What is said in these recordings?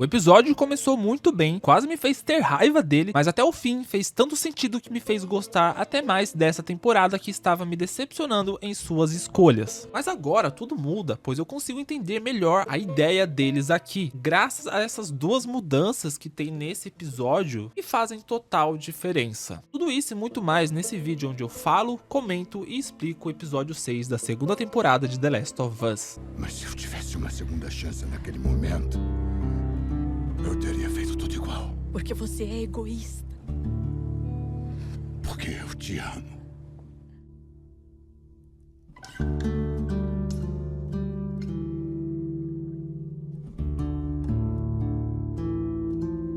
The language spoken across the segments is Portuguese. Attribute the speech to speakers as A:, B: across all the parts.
A: O episódio começou muito bem, quase me fez ter raiva dele, mas até o fim fez tanto sentido que me fez gostar até mais dessa temporada que estava me decepcionando em suas escolhas. Mas agora tudo muda, pois eu consigo entender melhor a ideia deles aqui, graças a essas duas mudanças que tem nesse episódio e fazem total diferença. Tudo isso e muito mais nesse vídeo onde eu falo, comento e explico o episódio 6 da segunda temporada de The Last of Us.
B: Mas se eu tivesse uma segunda chance naquele momento, eu teria feito tudo igual.
C: Porque você é egoísta.
B: Porque eu te amo.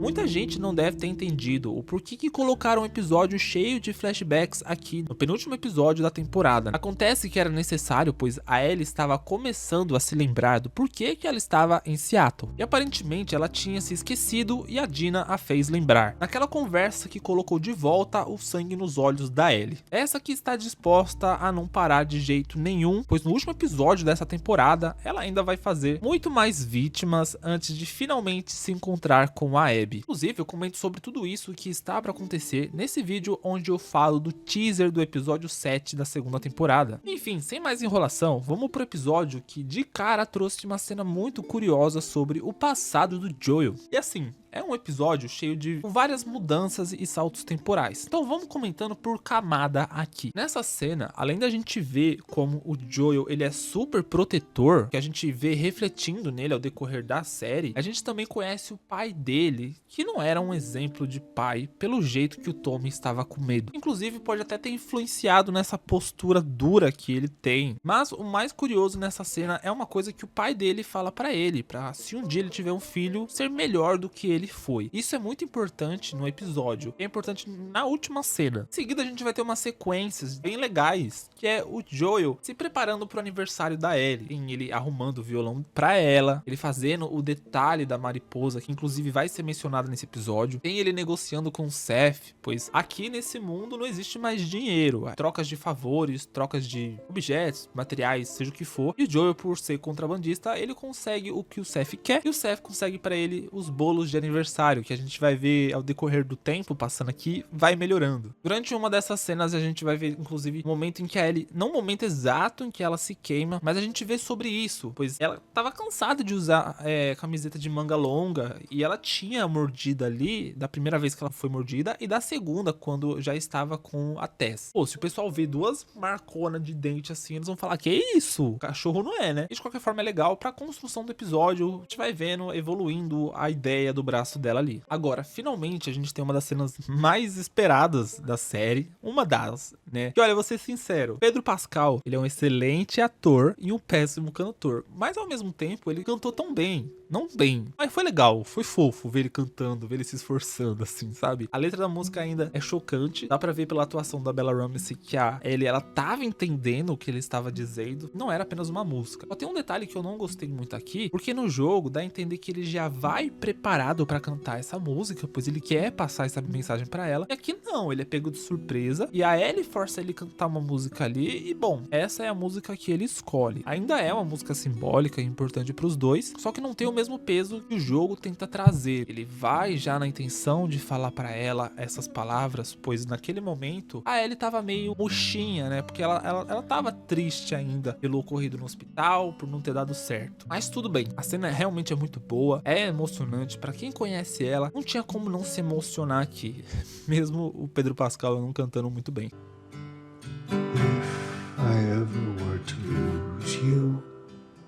A: Muita gente não deve ter entendido o porquê que colocaram um episódio cheio de flashbacks aqui no penúltimo episódio da temporada. Acontece que era necessário, pois a Ellie estava começando a se lembrar do porquê que ela estava em Seattle. E aparentemente ela tinha se esquecido e a Dina a fez lembrar. Naquela conversa que colocou de volta o sangue nos olhos da Ellie. Essa que está disposta a não parar de jeito nenhum, pois no último episódio dessa temporada ela ainda vai fazer muito mais vítimas antes de finalmente se encontrar com a Abby. Inclusive, eu comento sobre tudo isso que está para acontecer nesse vídeo onde eu falo do teaser do episódio 7 da segunda temporada. Enfim, sem mais enrolação, vamos pro episódio que de cara trouxe uma cena muito curiosa sobre o passado do Joel. E assim, é um episódio cheio de várias mudanças e saltos temporais. Então vamos comentando por camada aqui. Nessa cena, além da gente ver como o Joel ele é super protetor, que a gente vê refletindo nele ao decorrer da série, a gente também conhece o pai dele, que não era um exemplo de pai pelo jeito que o Tommy estava com medo. Inclusive pode até ter influenciado nessa postura dura que ele tem. Mas o mais curioso nessa cena é uma coisa que o pai dele fala pra ele, pra se um dia ele tiver um filho, ser melhor do que ele foi. Isso é muito importante no episódio, é importante na última cena. Em seguida a gente vai ter umas sequências bem legais, que é o Joel se preparando pro aniversário da Ellie, tem ele arrumando o violão pra ela, ele fazendo o detalhe da mariposa, que inclusive vai ser mencionado nesse episódio, tem ele negociando com o Seth, pois aqui nesse mundo não existe mais dinheiro, trocas de favores, trocas de objetos, materiais, seja o que for, e o Joel, por ser contrabandista, ele consegue o que o Seth quer, e o Seth consegue pra ele os bolos de aniversário, que a gente vai ver ao decorrer do tempo passando aqui, vai melhorando. Durante uma dessas cenas a gente vai ver, inclusive, o momento em que a Ellie, não o momento exato em que ela se queima, mas a gente vê sobre isso, pois ela tava cansada de usar camiseta de manga longa, e ela tinha a mordida ali, da primeira vez que ela foi mordida, e da segunda, quando já estava com a Tess. Pô, se o pessoal vê duas marconas de dente assim, eles vão falar, que isso? Cachorro não é, né? E de qualquer forma é legal pra construção do episódio, a gente vai vendo, evoluindo a ideia do braço dela ali. Agora, finalmente, a gente tem uma das cenas mais esperadas da série, uma das, né? Que olha, vou ser sincero, Pedro Pascal, ele é um excelente ator e um péssimo cantor, mas ao mesmo tempo ele cantou tão bem, não bem, mas foi legal, foi fofo ver ele cantando, ver ele se esforçando assim, sabe? A letra da música ainda é chocante, dá pra ver pela atuação da Bella Ramsey que a Ellie, ela tava entendendo o que ele estava dizendo, não era apenas uma música. Só tem um detalhe que eu não gostei muito aqui, porque no jogo dá a entender que ele já vai preparado pra cantar essa música, pois ele quer passar essa mensagem pra ela, e aqui não, ele é pego de surpresa, e a Ellie força ele a cantar uma música ali, e bom, essa é a música que ele escolhe. Ainda é uma música simbólica e importante pros dois, só que não tem o mesmo peso que o jogo tenta trazer. Ele vai já na intenção de falar pra ela essas palavras, pois naquele momento a Ellie tava meio murchinha, né, porque ela tava triste ainda pelo ocorrido no hospital, por não ter dado certo. Mas tudo bem, a cena realmente é muito boa, é emocionante, pra quem conhece ela, não tinha como não se emocionar aqui, mesmo o Pedro Pascal não cantando muito bem.
B: I ever were to lose you.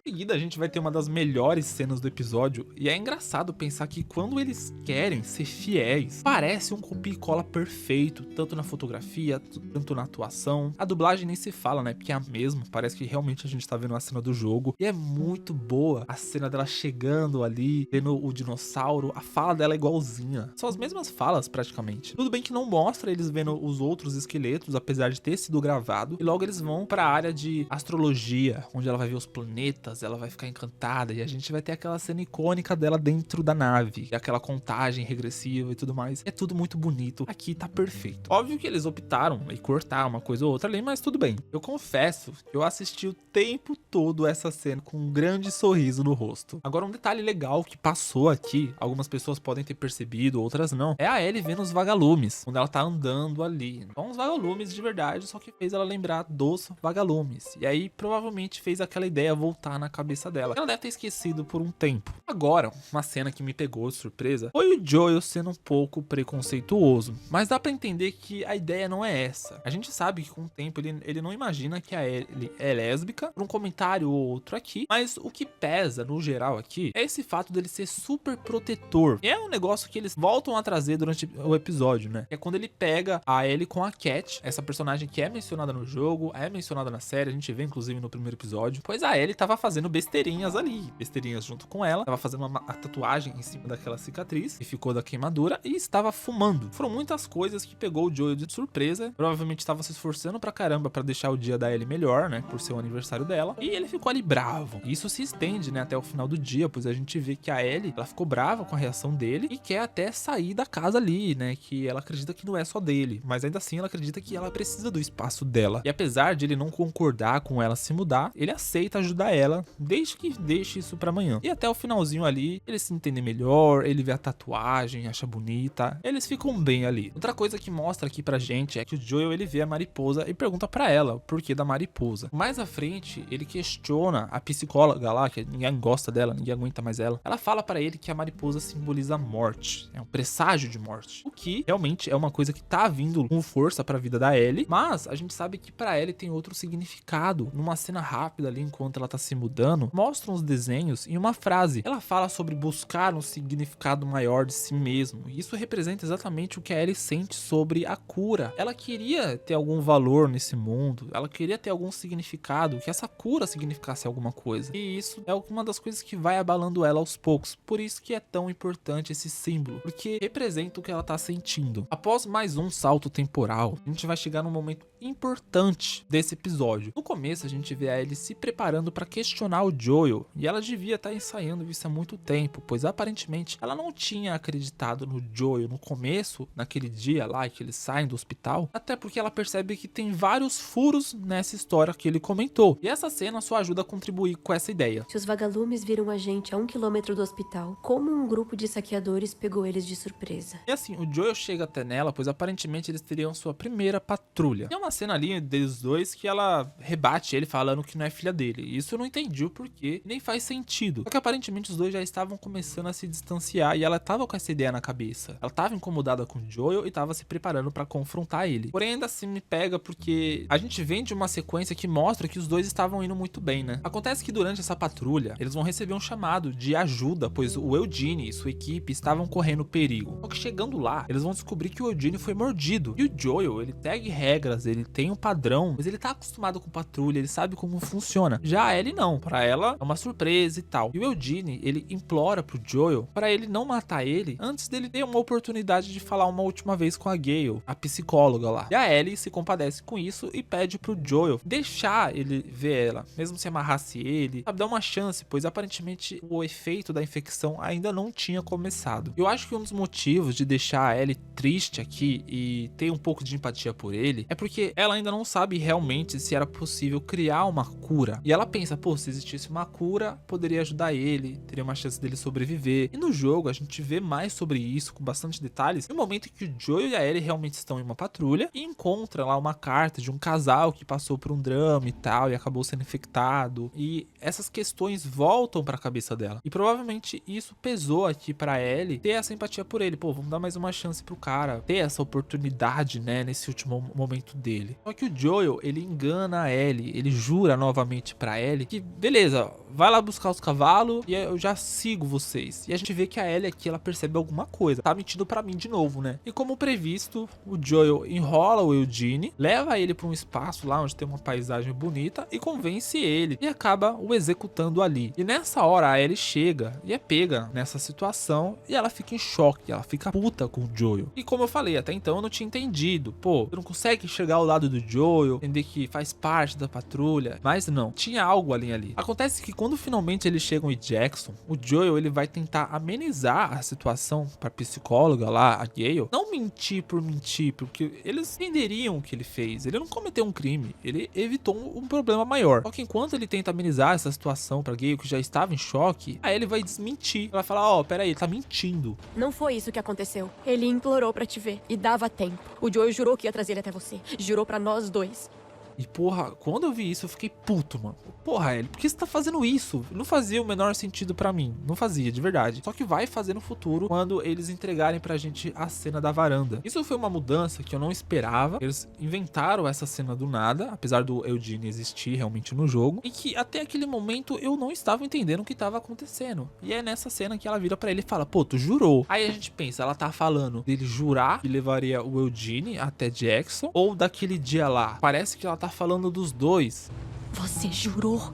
A: Em seguida a gente vai ter uma das melhores cenas do episódio, e é engraçado pensar que quando eles querem ser fiéis, parece um copia e cola perfeito, tanto na fotografia, tanto na atuação. A dublagem nem se fala, né, porque é a mesma, parece que realmente a gente tá vendo a cena do jogo, e é muito boa a cena dela chegando ali, vendo o dinossauro, a fala dela é igualzinha, são as mesmas falas praticamente. Tudo bem que não mostra eles vendo os outros esqueletos, apesar de ter sido gravado, e logo eles vão pra área de astrologia, onde ela vai ver os planetas, ela ela vai ficar encantada e a gente vai ter aquela cena icônica dela dentro da nave, e aquela contagem regressiva e tudo mais. É tudo muito bonito, aqui tá perfeito. Óbvio que eles optaram em cortar uma coisa ou outra ali, mas tudo bem. Eu confesso que eu assisti o tempo todo essa cena com um grande sorriso no rosto. Agora, um detalhe legal que passou aqui, algumas pessoas podem ter percebido, outras não, é a Ellie vendo os vagalumes, quando ela tá andando ali. Então, uns vagalumes de verdade, só que fez ela lembrar dos vagalumes. E aí, provavelmente, fez aquela ideia voltar na cabeça dela. Ela deve ter esquecido por um tempo. Agora, uma cena que me pegou de surpresa foi o Joel sendo um pouco preconceituoso. Mas dá pra entender que a ideia não é essa. A gente sabe que com o tempo ele não imagina que a Ellie é lésbica, por um comentário ou outro aqui. Mas o que pesa, no geral, aqui, é esse fato dele ser super protetor. E é um negócio que eles voltam a trazer durante o episódio, né? É quando ele pega a Ellie com a Cat, essa personagem que é mencionada no jogo, é mencionada na série, a gente vê inclusive no primeiro episódio, pois a Ellie tava fazendo besteirinhas ali, besteirinhas junto com ela, tava fazendo uma tatuagem em cima daquela cicatriz que ficou da queimadura e estava fumando. Foram muitas coisas que pegou o Joel de surpresa, provavelmente estava se esforçando pra caramba pra deixar o dia da Ellie melhor, né, por ser o aniversário dela, e ele ficou ali bravo. Isso se estende, né, até o final do dia, pois a gente vê que a Ellie, ela ficou brava com a reação dele e quer até sair da casa ali, né, que ela acredita que não é só dele, mas ainda assim ela acredita que ela precisa do espaço dela. E apesar de ele não concordar com ela se mudar, ele aceita ajudar ela, desde que deixe isso pra amanhã. E até o finalzinho ali, eles se entendem melhor, ele vê a tatuagem, acha bonita, eles ficam bem ali. Outra coisa que mostra aqui pra gente é que o Joel, ele vê a mariposa e pergunta pra ela o porquê da mariposa. Mais à frente, ele questiona a psicóloga lá, que ninguém gosta dela, ninguém aguenta mais ela. Ela fala pra ele que a mariposa simboliza a morte, é um presságio de morte, o que realmente é uma coisa que tá vindo com força pra vida da Ellie, mas a gente sabe que pra Ellie tem outro significado. Numa cena rápida ali, enquanto ela tá se mudando, mostra uns desenhos e uma frase. Ela fala sobre buscar um significado maior de si mesmo, e isso representa exatamente o que a Ellie sente sobre a cura. Ela queria ter algum valor nesse mundo, ela queria ter algum significado, que essa cura significasse alguma coisa, e isso é uma das coisas que vai abalando ela aos poucos. Por isso que é tão importante esse símbolo, porque representa o que ela tá sentindo. Após mais um salto temporal, a gente vai chegar num momento importante desse episódio. No começo a gente vê a Ellie se preparando para questionar o Joel, e ela devia estar ensaiando isso há muito tempo, pois aparentemente ela não tinha acreditado no Joel no começo, naquele dia lá que eles saem do hospital, até porque ela percebe que tem vários furos nessa história que ele comentou, e essa cena só ajuda a contribuir com essa ideia.
C: Se os vagalumes viram a gente a 1 quilômetro do hospital, como um grupo de saqueadores pegou eles de surpresa?
A: E assim, o Joel chega até nela, pois aparentemente eles teriam sua primeira patrulha. Tem uma cena ali dos dois que ela rebate ele falando que não é filha dele. Isso eu não entendi o porquê, nem faz sentido. Só que aparentemente os dois já estavam começando a se distanciar e ela tava com essa ideia na cabeça. Ela tava incomodada com o Joel e tava se preparando pra confrontar ele. Porém, ainda assim me pega porque a gente vem de uma sequência que mostra que os dois estavam indo muito bem, né? Acontece que durante essa patrulha, eles vão receber um chamado de ajuda, pois o Eugene e sua equipe estavam correndo perigo. Só que chegando lá, eles vão descobrir que o Eugene foi mordido. E o Joel, ele segue regras, ele tem um padrão, mas ele tá acostumado com patrulha, ele sabe como funciona. Já a Ellie não, pra ela é uma surpresa e tal. E o Eugene, ele implora pro Joel pra ele não matar ele antes dele ter uma oportunidade de falar uma última vez com a Gale, a psicóloga lá. E a Ellie se compadece com isso e pede pro Joel deixar ele ver ela, mesmo se amarrasse ele, sabe, dar uma chance, pois aparentemente o efeito da infecção ainda não tinha começado. Eu acho que um dos motivos de deixar a Ellie triste aqui e ter um pouco de empatia por ele é porque ela ainda não sabe realmente se era possível criar uma cura. E ela pensa, pô, se existisse uma cura, poderia ajudar ele, teria uma chance dele sobreviver. E no jogo a gente vê mais sobre isso, com bastante detalhes, no momento em que o Joel e a Ellie realmente estão em uma patrulha e encontram lá uma carta de um casal que passou por um drama e tal, e acabou sendo infectado. E essas questões voltam pra cabeça dela. E provavelmente isso pesou aqui pra Ellie ter essa empatia por ele. Pô, vamos dar mais uma chance pro cara ter essa oportunidade, né, nesse último momento dele. Só que o Joel, ele engana a Ellie, ele jura novamente pra Ellie que, beleza, vai lá buscar os cavalos e eu já sigo vocês. E a gente vê que a Ellie aqui, ela percebe alguma coisa, tá mentindo pra mim de novo, né? E como previsto, o Joel enrola o Eugene, leva ele pra um espaço lá onde tem uma paisagem bonita e convence ele, e acaba o executando ali. E nessa hora a Ellie chega e é pega nessa situação e ela fica em choque, ela fica puta com o Joel. E como eu falei, até então eu não tinha entendido, pô, você não consegue enxergar ao lado do Joel, entender que faz parte da patrulha, mas não, tinha algo ali. Acontece que quando finalmente eles chegam em Jackson, o Joel ele vai tentar amenizar a situação pra psicóloga lá, a Gale, não mentir por mentir, porque eles entenderiam o que ele fez, ele não cometeu um crime, ele evitou um problema maior. Só que enquanto ele tenta amenizar essa situação pra Gale, que já estava em choque, aí ele vai desmentir, ela vai falar, pera aí, ele tá mentindo.
C: Não foi isso que aconteceu. Ele implorou pra te ver e dava tempo. O Joel jurou que ia trazer ele até você. Jurou pra nós dois.
A: E porra, quando eu vi isso eu fiquei puto, mano. Porra, Ellie, por que você tá fazendo isso? Não fazia o menor sentido pra mim. Não fazia, de verdade. Só que vai fazer no futuro quando eles entregarem pra gente a cena da varanda. Isso foi uma mudança que eu não esperava. Eles inventaram essa cena do nada, apesar do Eugene existir realmente no jogo. E que até aquele momento eu não estava entendendo o que estava acontecendo. E é nessa cena que ela vira pra ele e fala, pô, tu jurou. Aí a gente pensa, ela tá falando dele jurar que levaria o Eugene até Jackson, ou daquele dia lá. Parece que ela tá falando dos dois.
C: Você jurou?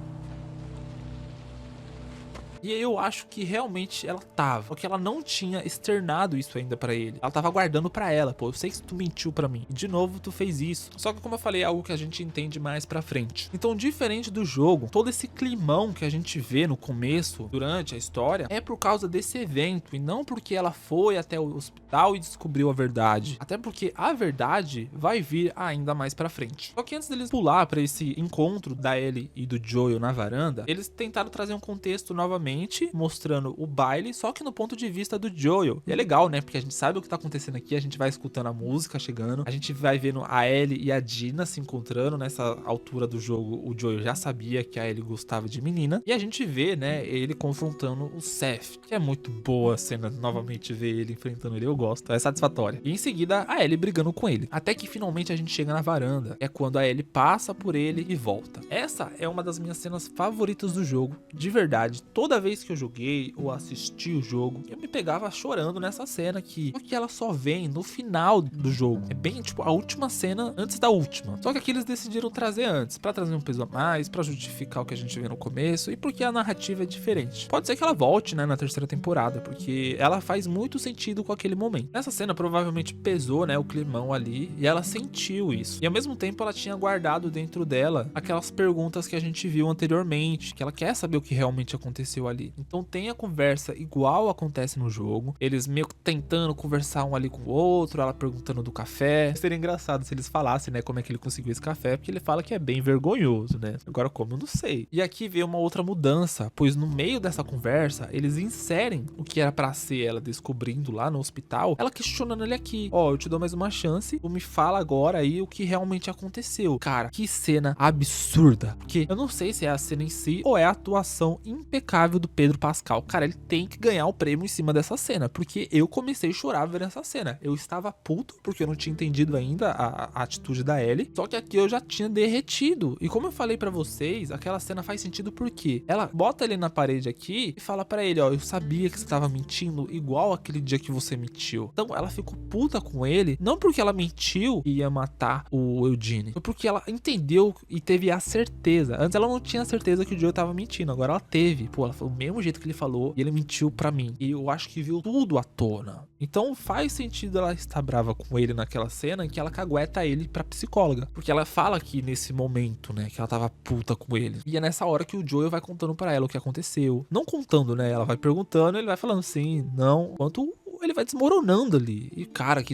A: E eu acho que realmente ela tava, porque ela não tinha externado isso ainda pra ele. Ela tava guardando pra ela, pô, eu sei que tu mentiu pra mim. E de novo tu fez isso. Só que como eu falei, é algo que a gente entende mais pra frente. Então, diferente do jogo, todo esse climão que a gente vê no começo, durante a história, é por causa desse evento e não porque ela foi até o hospital e descobriu a verdade. Até porque a verdade vai vir ainda mais pra frente. Só que antes deles pular pra esse encontro da Ellie e do Joel na varanda, eles tentaram trazer um contexto novamente, mostrando o baile, só que no ponto de vista do Joel. E é legal, né? Porque a gente sabe o que tá acontecendo aqui, a gente vai escutando a música chegando, a gente vai vendo a Ellie e a Dina se encontrando. Nessa altura do jogo, o Joel já sabia que a Ellie gostava de menina, e a gente vê, né, ele confrontando o Seth, que é muito boa a cena, novamente ver ele enfrentando ele, eu gosto, é satisfatória. E em seguida, a Ellie brigando com ele, até que finalmente a gente chega na varanda, é quando a Ellie passa por ele e volta. Essa é uma das minhas cenas favoritas do jogo, de verdade. Toda vez que eu joguei ou assisti o jogo, eu me pegava chorando nessa cena aqui, porque ela só vem no final do jogo. É bem tipo a última cena antes da última. Só que aqui eles decidiram trazer antes, pra trazer um peso a mais, pra justificar o que a gente vê no começo e porque a narrativa é diferente. Pode ser que ela volte, né, na terceira temporada, porque ela faz muito sentido com aquele momento. Nessa cena provavelmente pesou, né, o climão ali, e ela sentiu isso. E ao mesmo tempo ela tinha guardado dentro dela aquelas perguntas que a gente viu anteriormente, que ela quer saber o que realmente aconteceu ali. Então tem a conversa igual acontece no jogo, eles meio que tentando conversar um ali com o outro, ela perguntando do café. Seria engraçado se eles falassem, né, como é que ele conseguiu esse café, porque ele fala que é bem vergonhoso, né? Agora como, eu não sei. E aqui veio uma outra mudança, pois no meio dessa conversa, eles inserem o que era pra ser ela descobrindo lá no hospital, ela questionando ele aqui, eu te dou mais uma chance, tu me fala agora aí o que realmente aconteceu. Cara, que cena absurda, porque eu não sei se é a cena em si ou é a atuação impecável do Pedro Pascal. Cara, ele tem que ganhar o prêmio em cima dessa cena, porque eu comecei a chorar vendo essa cena. Eu estava puto, porque eu não tinha entendido ainda a atitude da Ellie, só que aqui eu já tinha derretido. E como eu falei pra vocês, aquela cena faz sentido porque ela bota ele na parede aqui e fala pra ele, eu sabia que você tava mentindo igual aquele dia que você mentiu. Então ela ficou puta com ele, não porque ela mentiu e ia matar o Eugene, foi porque ela entendeu e teve a certeza. Antes ela não tinha certeza que o Joe tava mentindo, agora ela teve. Pô, ela falou o mesmo jeito que ele falou e ele mentiu pra mim. E eu acho que viu tudo à tona. Então faz sentido ela estar brava com ele naquela cena em que ela cagueta ele pra psicóloga. Porque ela fala aqui nesse momento, né, que ela tava puta com ele. E é nessa hora que o Joel vai contando pra ela o que aconteceu. Não contando, né, ela vai perguntando, ele vai falando sim, não, enquanto ele vai desmoronando ali. E, cara, que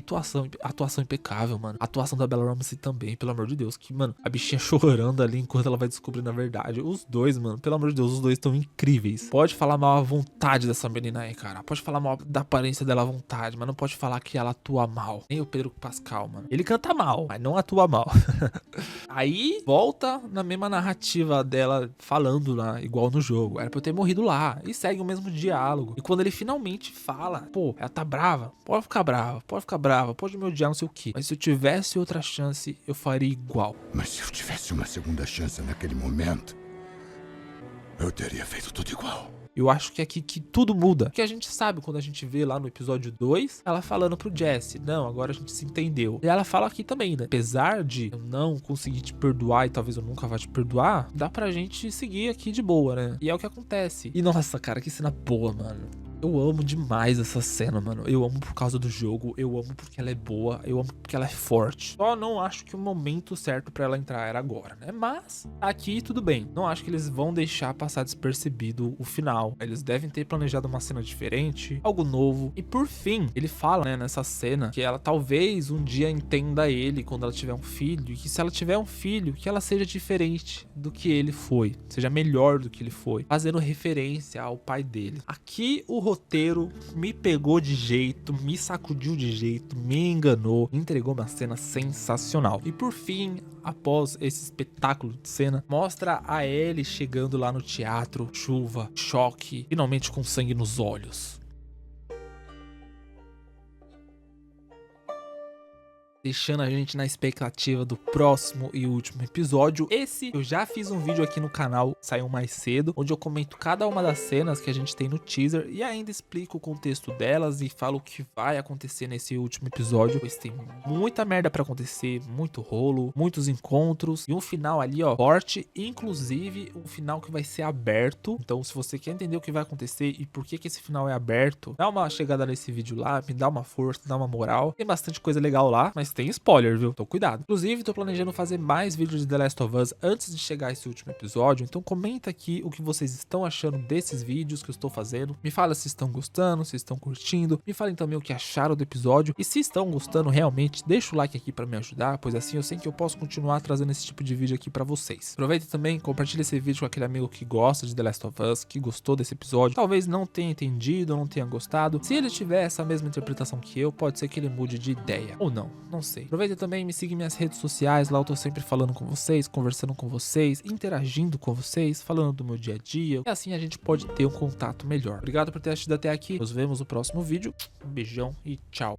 A: atuação impecável, mano. A atuação da Bella Ramsey também, pelo amor de Deus. Que, mano, a bichinha chorando ali enquanto ela vai descobrindo a verdade. Os dois, mano, pelo amor de Deus, os dois estão incríveis. Pode falar mal à vontade dessa menina aí, cara. Pode falar mal da aparência dela à vontade, mas não pode falar que ela atua mal. Nem o Pedro Pascal, mano. Ele canta mal, mas não atua mal. Aí, volta na mesma narrativa dela falando lá, igual no jogo. Era pra eu ter morrido lá. E segue o mesmo diálogo. E quando ele finalmente fala, pô, ela tá brava, pode ficar brava, pode me odiar, não sei o que. Mas se eu tivesse outra chance, eu faria igual.
B: Mas se eu tivesse uma segunda chance naquele momento, eu teria feito tudo igual.
A: Eu acho que é aqui que tudo muda. Porque a gente sabe quando a gente vê lá no episódio 2, ela falando pro Jesse, não, agora a gente se entendeu. E ela fala aqui também, né? Apesar de eu não conseguir te perdoar e talvez eu nunca vá te perdoar, dá pra gente seguir aqui de boa, né? E é o que acontece. E nossa, cara, que cena boa, mano. Eu amo demais essa cena, mano. Eu amo por causa do jogo, eu amo porque ela é boa, eu amo porque ela é forte. Só não acho que o momento certo pra ela entrar era agora, né? Mas aqui tudo bem. Não acho que eles vão deixar passar despercebido o final. Eles devem ter planejado uma cena diferente, algo novo. E por fim, ele fala, né, nessa cena, que ela talvez um dia entenda ele quando ela tiver um filho, e que se ela tiver um filho, que ela seja diferente do que ele foi, seja melhor do que ele foi, fazendo referência ao pai dele. Aqui o roteiro me pegou de jeito, me sacudiu de jeito, me enganou, entregou uma cena sensacional. E por fim, após esse espetáculo de cena, mostra a Ellie chegando lá no teatro, chuva, choque, finalmente com sangue nos olhos. Deixando a gente na expectativa do próximo e último episódio. Esse eu já fiz um vídeo aqui no canal, saiu mais cedo, onde eu comento cada uma das cenas que a gente tem no teaser e ainda explico o contexto delas e falo o que vai acontecer nesse último episódio, pois tem muita merda pra acontecer, muito rolo, muitos encontros e um final ali, ó, forte, inclusive um final que vai ser aberto. Então, se você quer entender o que vai acontecer e por que esse final é aberto, dá uma chegada nesse vídeo lá, me dá uma força, dá uma moral. Tem bastante coisa legal lá, mas tem spoiler, viu? Então cuidado. Inclusive, tô planejando fazer mais vídeos de The Last of Us antes de chegar esse último episódio, então comenta aqui o que vocês estão achando desses vídeos que eu estou fazendo. Me fala se estão gostando, se estão curtindo. Me falem também o que acharam do episódio. E se estão gostando realmente, deixa o like aqui pra me ajudar, pois assim eu sei que eu posso continuar trazendo esse tipo de vídeo aqui pra vocês. Aproveita também, compartilha esse vídeo com aquele amigo que gosta de The Last of Us, que gostou desse episódio. Talvez não tenha entendido ou não tenha gostado. Se ele tiver essa mesma interpretação que eu, pode ser que ele mude de ideia. Ou não sei. Aproveita também e me siga em minhas redes sociais, lá eu tô sempre falando com vocês, conversando com vocês, interagindo com vocês, falando do meu dia a dia, e assim a gente pode ter um contato melhor. Obrigado por ter assistido até aqui, nos vemos no próximo vídeo, um beijão e tchau.